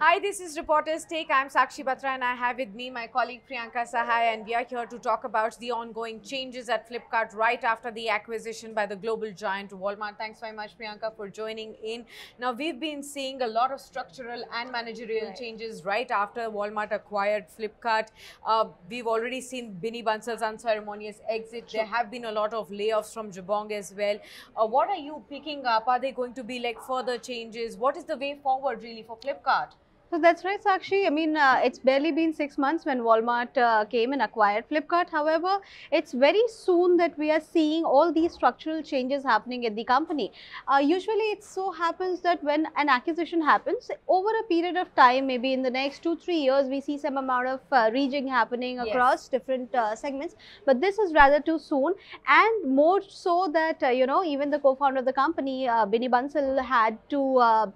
Hi, this is Reporters Take. I'm Sakshi Batra and I have with me my colleague Priyanka, Sahay, and we are here to talk about the ongoing changes at Flipkart right after the acquisition by the global giant Walmart. Thanks very much, Priyanka, for joining in. Now, we've been seeing a lot of structural and managerial changes right after Walmart acquired Flipkart. We've already seen Binny Bansal's unceremonious exit. There have been a lot of layoffs from Jabong as well. What are you picking up? Are there going to be like further changes? What is the way forward really for Flipkart? So that's right, Sakshi. I mean, it's barely been 6 months when Walmart came and acquired Flipkart. However, it's very soon that we are seeing all these structural changes happening in the company. Usually, it so happens that when an acquisition happens, over a period of time, maybe in the next 2-3 years, we see some amount of rejig happening across different segments. But this is rather too soon, and more so that, even the co-founder of the company, Binny Bansal, had to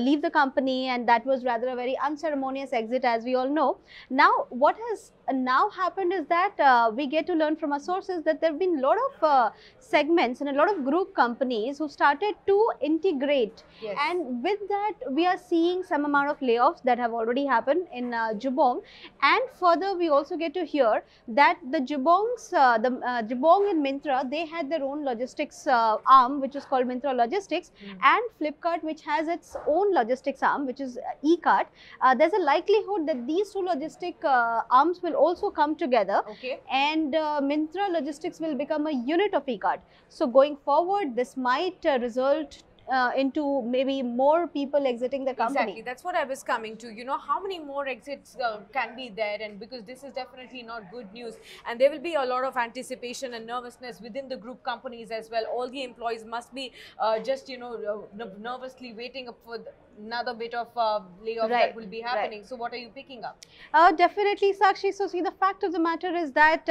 leave the company, and that was rather a very unceremonious exit, as we all know. Now, what has now happened is that we get to learn from our sources that there have been a lot of segments and a lot of group companies who started to integrate. And with that, we are seeing some amount of layoffs that have already happened in Jabong. And further, we also get to hear that the Jabongs, Jabong and Myntra, they had their own logistics arm, which is called Myntra Logistics, and Flipkart, which has its own logistics arm, which is eCart. There's a likelihood that these two logistic arms will also come together, and Myntra Logistics will become a unit of eCart. So going forward, this might result into maybe more people exiting the company. Exactly, that's what I was coming to. You know, how many more exits can be there? And because this is definitely not good news, and there will be a lot of anticipation and nervousness within the group companies as well. All the employees must be just, nervously waiting up for another bit of layoff that will be happening. So what are you picking up? Definitely, Sakshi. So see, the fact of the matter is that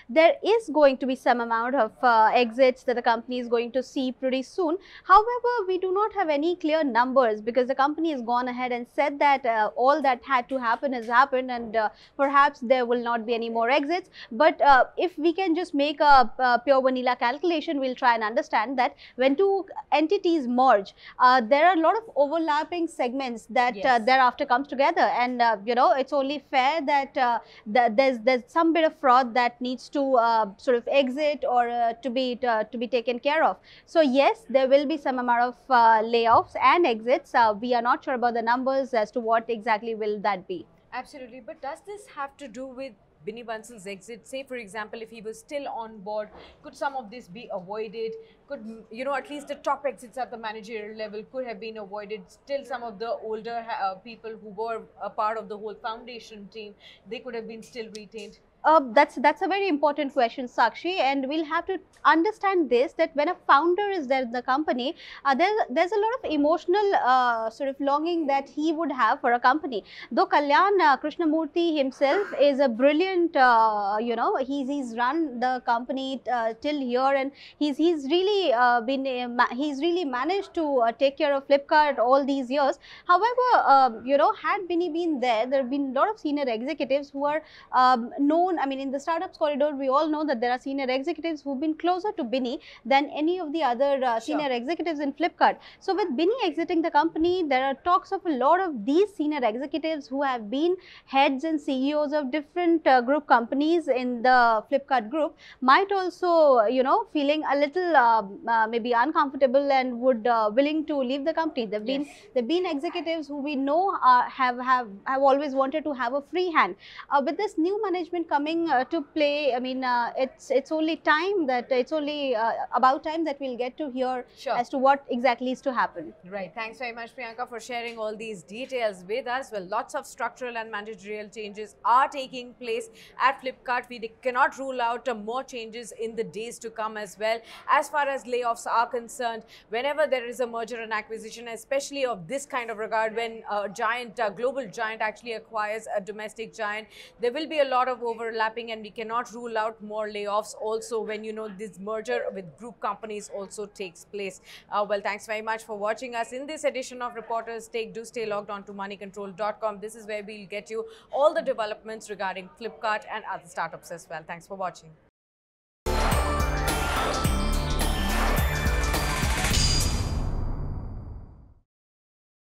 there is going to be some amount of exits that the company is going to see pretty soon. However, we do not have any clear numbers because the company has gone ahead and said that all that had to happen has happened, and perhaps there will not be any more exits. But if we can just make a pure vanilla calculation, we'll try and understand that when two entities merge, there are a lot of overlapping segments that thereafter comes together, and it's only fair that there's some bit of fraud that needs to sort of exit or to be taken care of. So yes, there will be some amount of layoffs and exits. We are not sure about the numbers as to what exactly will that be. Absolutely, but does this have to do with Binny Bansal's exit? Say, for example, if he was still on board, could some of this be avoided? Could, at least the top exits at the managerial level could have been avoided? Still, some of the older people who were a part of the whole foundation team, they could have been still retained. That's a very important question, Sakshi, and we'll have to understand this, that when a founder is there in the company, there's a lot of emotional sort of longing that he would have for a company. Though Kalyan Krishnamurthy himself is a brilliant, he's run the company till here, and he's really he's really managed to take care of Flipkart all these years. However, had Binny been there, there have been a lot of senior executives who are known. I mean, in the startups corridor, we all know that there are senior executives who've been closer to Binny than any of the other senior executives in Flipkart. So with Binny exiting the company, there are talks of a lot of these senior executives who have been heads and CEOs of different group companies in the Flipkart group might also, feeling a little maybe uncomfortable and would willing to leave the company. There've been executives who we know have always wanted to have a free hand. With this new management coming to play, I mean, it's only time that it's only about time that we'll get to hear as to what exactly is to happen. Right. Thanks very much, Priyanka, for sharing all these details with us. Well, lots of structural and managerial changes are taking place at Flipkart. We cannot rule out more changes in the days to come as well. As far as layoffs are concerned, whenever there is a merger and acquisition, especially of this kind of regard, when a giant, global giant actually acquires a domestic giant, there will be a lot of overlapping, and we cannot rule out more layoffs also when this merger with group companies also takes place. Well, thanks very much for watching us in this edition of Reporters Take. Do stay logged on to moneycontrol.com. This is where we'll get you all the developments regarding Flipkart and other startups as well. Thanks for watching.